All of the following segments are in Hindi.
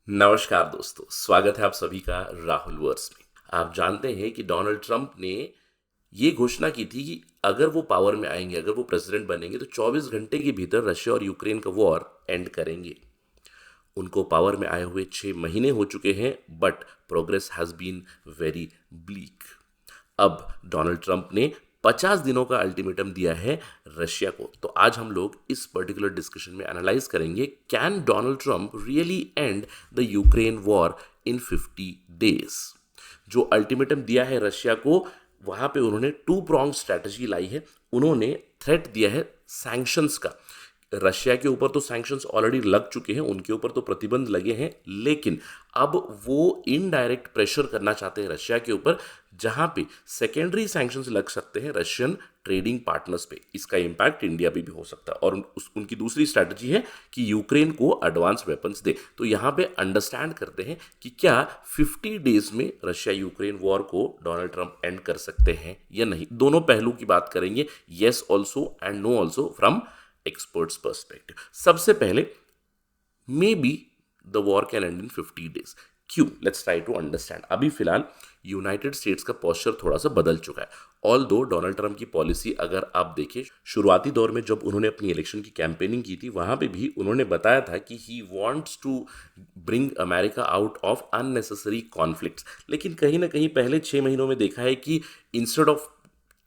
नमस्कार दोस्तों, स्वागत है आप सभी का राहुल वर्स में। आप जानते हैं कि डोनाल्ड ट्रंप ने ये घोषणा की थी कि अगर वो पावर में आएंगे, अगर वो प्रेसिडेंट बनेंगे तो 24 घंटे के भीतर रशिया और यूक्रेन का वॉर एंड करेंगे। उनको पावर में आए हुए 6 महीने हो चुके हैं, but progress has been very bleak. अब डोनाल्ड ट्रंप ने 50 दिनों का अल्टीमेटम दिया है रशिया को। तो आज हम लोग इस पर्टिकुलर डिस्कशन में एनालाइज करेंगे, can Donald Trump really and the Ukraine war in 50 days. जो अल्टीमेटम दिया है रशिया को, वहां पे उन्होंने टू प्रॉन्ग स्ट्रैटेजी लाई है। उन्होंने थ्रेट दिया है सैंक्शंस का। रशिया के ऊपर तो सैंक्शंस ऑलरेडी लग चुके हैं, उनके ऊपर तो प्रतिबंध लगे हैं, लेकिन अब वो इनडायरेक्ट प्रेशर करना चाहते हैं रशिया के ऊपर, जहां पे सेकेंडरी सैंक्शंस लग सकते हैं रशियन ट्रेडिंग पार्टनर्स पे। इसका इंपैक्ट इंडिया पे भी हो सकता है। और उनकी दूसरी स्ट्रैटेजी है कि यूक्रेन को एडवांस वेपन्स दे। तो यहाँ पे अंडरस्टैंड करते हैं कि क्या 50 डेज में रशिया यूक्रेन वॉर को डोनाल्ड ट्रंप एंड कर सकते हैं या नहीं। दोनों पहलू की बात करेंगे, yes also and no also, from experts perspective. सबसे पहले, may be the war can end in 50 days. क्यों? Let's try to understand. अभी फिलहाल यूनाइटेड स्टेट्स का पोस्चर थोड़ा सा बदल चुका है। ऑल दो डोनाल्ड ट्रंप की पॉलिसी अगर आप देखें, शुरुआती दौर में जब उन्होंने अपनी इलेक्शन की कैंपेनिंग की थी, वहां पे भी उन्होंने बताया था कि he wants to bring America out of unnecessary conflicts. लेकिन कहीं ना कहीं पहले 6 महीनों में देखा है कि instead of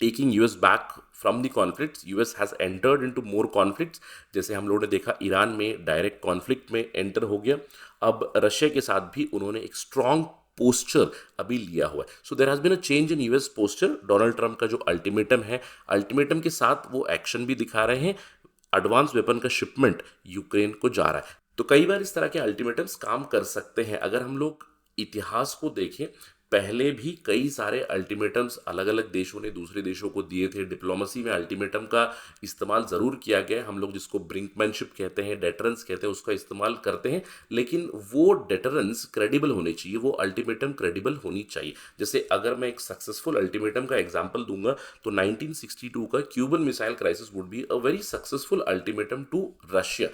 taking US back from the conflicts, US has entered into more conflicts। जैसे हम लोगों ने देखा ईरान में डायरेक्ट कॉन्फ्लिक्ट में एंटर हो गया। अब रशिया के साथ भी उन्होंने एक स्ट्रॉन्ग पोस्चर अभी लिया हुआ है। So there has been a change in US posture. Donald Trump का जो अल्टीमेटम है, अल्टीमेटम के साथ वो एक्शन भी दिखा रहे हैं। एडवांस वेपन का शिपमेंट यूक्रेन को जा रहा है। तो कई बार इस तरह के अल्टीमेटम्स काम कर सकते हैं। अगर हम लोग इतिहास को देखें, पहले भी कई सारे अल्टीमेटम्स अलग अलग देशों ने दूसरे देशों को दिए थे। डिप्लोमेसी में अल्टीमेटम का इस्तेमाल ज़रूर किया गया है। हम लोग जिसको ब्रिंकमैनशिप कहते हैं, डेटरेंस कहते हैं, उसका इस्तेमाल करते हैं। लेकिन वो डेटरेंस क्रेडिबल होनी चाहिए, वो अल्टीमेटम क्रेडिबल होनी चाहिए। जैसे अगर मैं एक सक्सेसफुल अल्टीमेटम का एग्जाम्पल दूंगा तो 1962 का Cuban missile crisis would be a very successful ultimatum to Russia,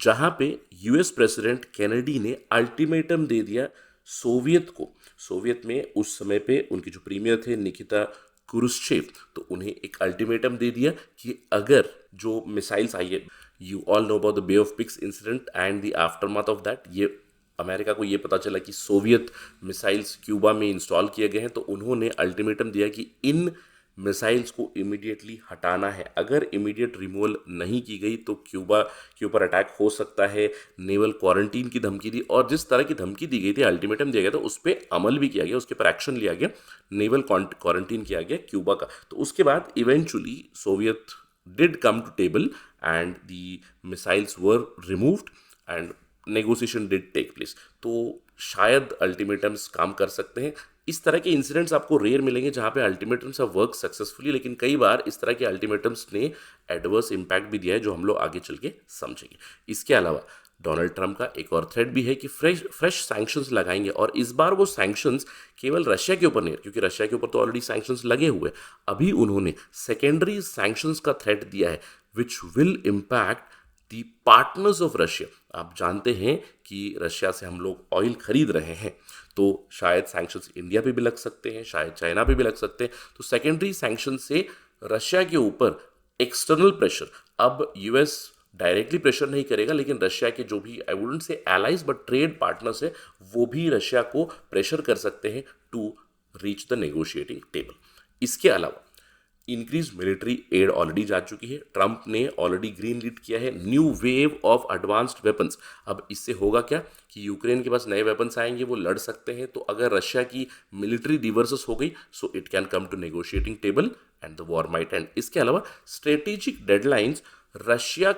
जहां पे यूएस प्रेसिडेंट केनेडी ने अल्टीमेटम दे दिया सोवियत को। सोवियत में उस समय पे उनके जो प्रीमियर थे निकिता क्रुश्चेव, तो उन्हें एक अल्टीमेटम दे दिया कि अगर जो मिसाइल्स आई है, you all know about the Bay of Pigs incident and the aftermath of that. ये अमेरिका को ये पता चला कि सोवियत मिसाइल्स क्यूबा में इंस्टॉल किए गए हैं, तो उन्होंने अल्टीमेटम दिया कि इन मिसाइल्स को इमीडिएटली हटाना है। अगर इमीडिएट रिमूवल नहीं की गई तो क्यूबा के ऊपर अटैक हो सकता है। नेवल क्वारंटीन की धमकी दी, और जिस तरह की धमकी दी गई थी, अल्टीमेटम दिया गया था, उस पर अमल भी किया गया, उसके पर एक्शन लिया गया, नेवल क्वारंटीन किया गया क्यूबा का। तो उसके बाद eventually Soviet did come to table and the missiles were removed and negotiation did take place. तो शायद अल्टीमेटम्स काम कर सकते हैं। इस तरह के इंसिडेंट्स आपको रेयर मिलेंगे जहां पे अल्टीमेटम्स have वर्क सक्सेसफुली, लेकिन कई बार इस तरह के अल्टीमेटम्स ने एडवर्स इम्पैक्ट भी दिया है, जो हम लोग आगे चल के समझेंगे। इसके अलावा डोनाल्ड ट्रंप का एक और थ्रेट भी है कि फ्रेश सैंक्शंस लगाएंगे। और इस बार वो सैंक्शंस केवल रशिया के ऊपर नहीं है, क्योंकि रशिया के ऊपर तो ऑलरेडी सैंक्शंस लगे हुए। अभी उन्होंने सेकेंडरी सैंक्शंस का थ्रेट दिया है, which will impact the partners of Russia. आप जानते हैं कि रशिया से हम लोग ऑयल खरीद रहे हैं, तो शायद सैंक्शंस इंडिया पे भी लग सकते हैं, शायद चाइना पे भी लग सकते हैं। तो सेकेंडरी सैंक्शन से रशिया के ऊपर एक्सटर्नल प्रेशर, अब यूएस डायरेक्टली प्रेशर नहीं करेगा, लेकिन रशिया के जो भी, I wouldn't say allies but trade partners है, वो भी रशिया को प्रेशर कर सकते हैं to reach the negotiating table. इसके अलावा इंक्रीज मिलिट्री एड ऑलरेडी जा चुकी है। ट्रंप ने ऑलरेडी ग्रीन लीड किया है new wave of advanced weapons. अब इससे होगा क्या कि यूक्रेन के पास नए वेपन्स आएंगे, वो लड़ सकते हैं। तो अगर रशिया की मिलिट्री रिवर्सेस हो गई, so it can come to negotiating table and the war might end. इसके अलावा स्ट्रेटेजिक डेडलाइंस, रशिया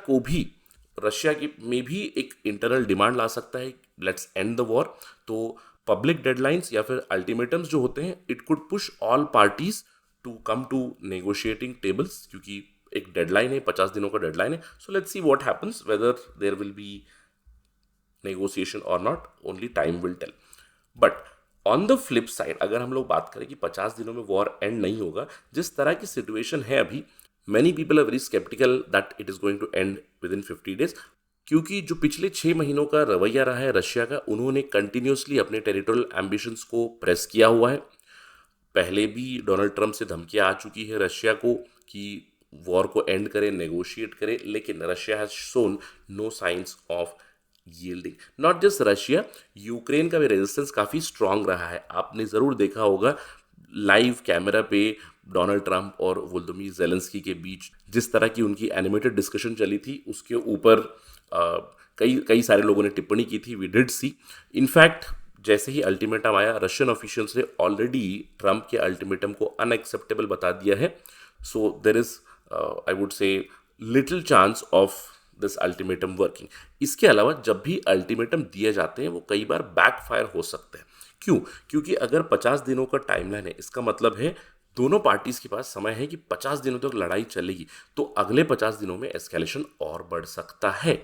की में भी एक इंटरनल डिमांड ला सकता है, लेट्स एंड द वॉर। तो पब्लिक डेडलाइंस या फिर अल्टीमेटम्स जो होते हैं, it could push all parties to come to negotiating tables, क्योंकि एक डेडलाइन है, 50 दिनों का डेडलाइन है। So let's see what happens, whether there will be negotiation और not, only time will tell. But on the flip side, अगर हम लोग बात करें कि 50 दिनों में वॉर एंड नहीं होगा, जिस तरह की सिचुएशन है अभी, many people are very skeptical that it is going to end within 50 days. क्योंकि जो पिछले 6 महीनों का रवैया रहा है रशिया का, उन्होंने कंटिन्यूसली अपने टेरिटोरियल एम्बिशंस को प्रेस किया हुआ है। पहले भी डोनाल्ड ट्रंप से धमकियां आ चुकी है रशिया को कि वॉर को एंड करे, नेगोशिएट करे, लेकिन Russia has shown no signs of yielding. Not just Russia, Ukraine का भी रेजिस्टेंस काफ़ी स्ट्रांग रहा है। आपने ज़रूर देखा होगा लाइव कैमरा पे डोनाल्ड ट्रंप और वोलोदिमीर जेलेंस्की के बीच जिस तरह की उनकी एनिमेटेड डिस्कशन चली थी, उसके ऊपर कई कई सारे लोगों ने टिप्पणी की थी। वी डिड सी, इनफैक्ट जैसे ही अल्टीमेटम आया, रशियन ऑफिशियल्स ने ऑलरेडी ट्रंप के अल्टीमेटम को अनएक्सेप्टेबल बता दिया है। So there is I would say little chance of this ultimatum working. इसके अलावा जब भी अल्टीमेटम दिए जाते हैं वो कई बार बैकफायर हो सकते हैं। क्यों? क्योंकि अगर 50 दिनों का टाइमलाइन है, इसका मतलब है दोनों पार्टीज के पास समय है कि 50 दिनों तक लड़ाई चलेगी, तो अगले 50 दिनों में एस्केलेशन और बढ़ सकता है।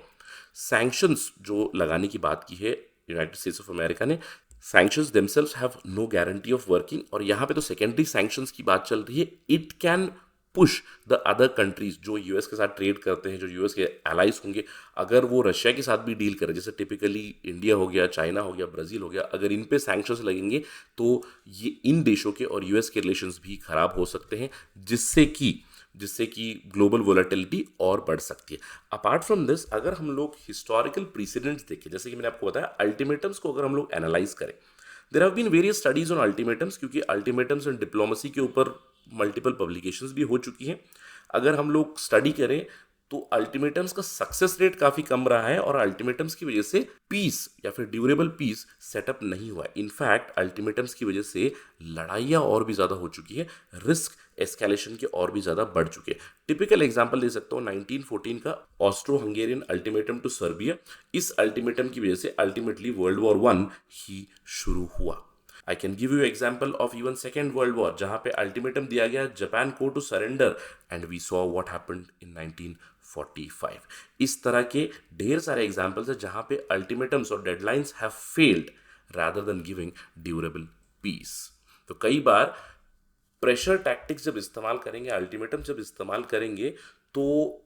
सैंक्शंस जो लगाने की बात की है यूनाइटेड स्टेट्स ऑफ अमेरिका ने, sanctions themselves have no guarantee of working, और यहाँ पे तो सेकेंडरी सैंक्शंस की बात चल रही है। It can push the other countries जो यूएस के साथ ट्रेड करते हैं, जो यूएस के एलाइज होंगे, अगर वो रशिया के साथ भी डील करें, जैसे टिपिकली इंडिया हो गया, चाइना हो गया, ब्राज़ील हो गया, अगर इन पे सैंक्शंस लगेंगे तो ये इन देशों के और यूएस के रिलेशंस भी खराब हो सकते हैं, जिससे कि ग्लोबल वोलेटिलिटी और बढ़ सकती है। अपार्ट फ्रॉम दिस, अगर हम लोग हिस्टोरिकल प्रीसिडेंट्स देखें, जैसे कि मैंने आपको बताया, अल्टीमेटम्स को अगर हम लोग एनालाइज करें, there have been various studies on ultimatums, क्योंकि अल्टीमेटम्स एंड डिप्लोमेसी के ऊपर मल्टीपल पब्लिकेशंस भी हो चुकी हैं। अगर हम लोग स्टडी करें तो अल्टीमेटम्स का सक्सेस रेट काफ़ी कम रहा है, और अल्टीमेटम्स की वजह से पीस या फिर ड्यूरेबल पीस सेटअप नहीं हुआ है। इनफैक्ट अल्टीमेटम्स की वजह से लड़ाइयाँ और भी ज़्यादा हो चुकी है, रिस्क एस्केलेशन के और भी ज़्यादा बढ़ चुके हैं। टिपिकल एग्जाम्पल दे सकता हूँ 1914 का Austro Hungarian ultimatum to Serbia. इस अल्टीमेटम की वजह से अल्टीमेटली वर्ल्ड वॉर 1 ही शुरू हुआ। I can give you example of even second world war, जहां पे अल्टीमेटम दिया गया जापान को to surrender, and we saw what happened in 1945। इस तरह के ढेर सारे एग्जाम्पल्स हैं जहां पे अल्टीमेटम्स और deadlines have failed rather than giving durable peace. तो कई बार प्रेशर टैक्टिक्स जब इस्तेमाल करेंगे, अल्टीमेटम जब इस्तेमाल करेंगे, तो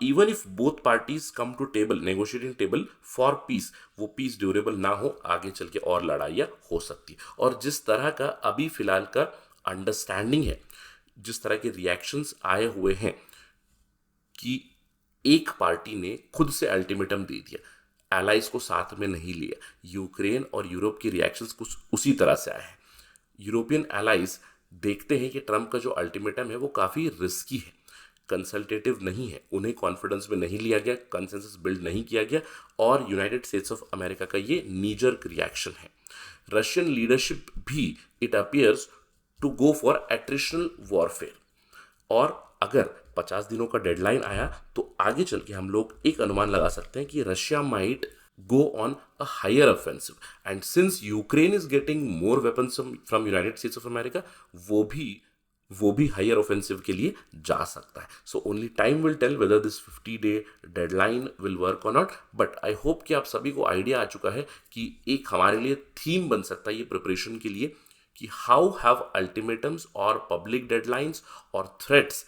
even if both parties come to table, negotiating table for peace, वो पीस ड्यूरेबल ना हो, आगे चल के और लड़ाइयाँ हो सकती है। और जिस तरह का अभी फिलहाल का अंडरस्टैंडिंग है, जिस तरह के रिएक्शंस आए हुए हैं कि एक पार्टी ने खुद से अल्टीमेटम दे दिया, एलाइज को साथ में नहीं लिया, यूक्रेन और यूरोप की रिएक्शंस कुछ उसी तरह से आए हैं। यूरोपियन एलाइज देखते हैं कि ट्रंप का जो अल्टीमेटम है वो काफ़ी रिस्की है, कंसल्टेटिव नहीं है, उन्हें कॉन्फिडेंस में नहीं लिया गया, कंसेंसस बिल्ड नहीं किया गया, और यूनाइटेड स्टेट्स ऑफ अमेरिका का ये नीजर्क रिएक्शन है। रशियन लीडरशिप भी it appears to go for attritional warfare, और अगर 50 दिनों का डेडलाइन आया तो आगे चल के हम लोग एक अनुमान लगा सकते हैं कि Russia might go on a higher offensive, and since Ukraine is getting more weapons from United States of America, वो भी हायर ऑफेंसिव के लिए जा सकता है। So only time will tell whether this 50-day deadline will work और नॉट, बट आई होप कि आप सभी को आइडिया आ चुका है कि एक हमारे लिए थीम बन सकता है ये प्रिपरेशन के लिए कि हाउ हैव अल्टीमेटम्स और पब्लिक डेडलाइंस और थ्रेट्स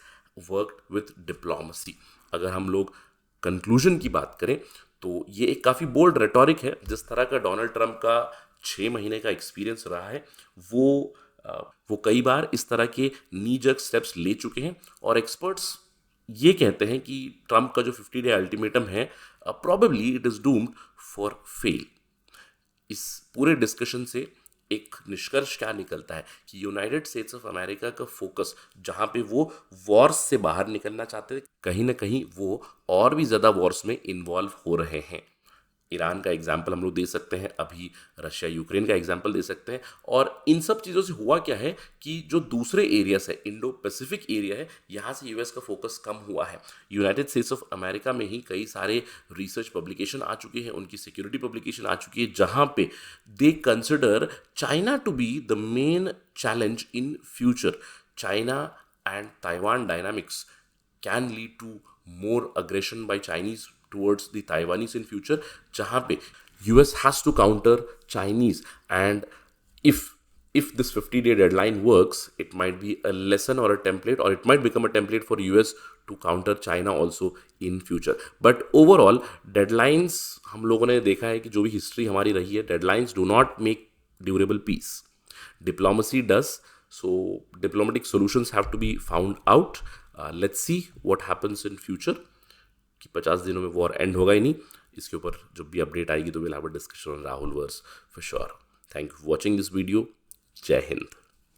वर्कड विथ डिप्लोमेसी। अगर हम लोग कंक्लूजन की बात करें तो ये एक काफ़ी बोल्ड रेटोरिक है। जिस तरह का डोनाल्ड ट्रंप का 6 महीने का एक्सपीरियंस रहा है, वो कई बार इस तरह के नी जर्क स्टेप्स ले चुके हैं, और एक्सपर्ट्स ये कहते हैं कि ट्रंप का जो 50-day अल्टीमेटम है, probably it is doomed for fail. इस पूरे डिस्कशन से एक निष्कर्ष क्या निकलता है कि यूनाइटेड स्टेट्स ऑफ अमेरिका का फोकस, जहां पे वो वॉर्स से बाहर निकलना चाहते थे, कहीं ना कहीं वो और भी ज़्यादा वॉर्स में इन्वॉल्व हो रहे हैं। ईरान का एग्जाम्पल हम लोग दे सकते हैं, अभी रशिया यूक्रेन का एग्जाम्पल दे सकते हैं। और इन सब चीज़ों से हुआ क्या है कि जो दूसरे एरियाज है, इंडो पैसिफिक एरिया है, यहाँ से यूएस का फोकस कम हुआ है। यूनाइटेड स्टेट्स ऑफ अमेरिका में ही कई सारे रिसर्च पब्लिकेशन आ चुके हैं, उनकी सिक्योरिटी पब्लिकेशन आ चुकी है, जहाँ पे they consider China to be the main challenge in future. China and Taiwan dynamics can lead to more aggression by Chinese towards the Taiwanese in future, जहाँ पे US has to counter Chinese, and if if this 50-day deadline works, it might be a lesson or a template, or it might become a template for US to counter China also in future. But overall deadlines, हम लोगों ने देखा है कि जो भी हिस्ट्री हमारी रही है, deadlines do not make durable peace. Diplomacy does. So diplomatic solutions have to be found out. Let's see what happens in future. कि 50 दिनों में वॉर एंड होगा ही नहीं, इसके ऊपर जब भी अपडेट आएगी तो will have a discussion on Rahul वर्स for sure. Thank you for watching this video. जय हिंद.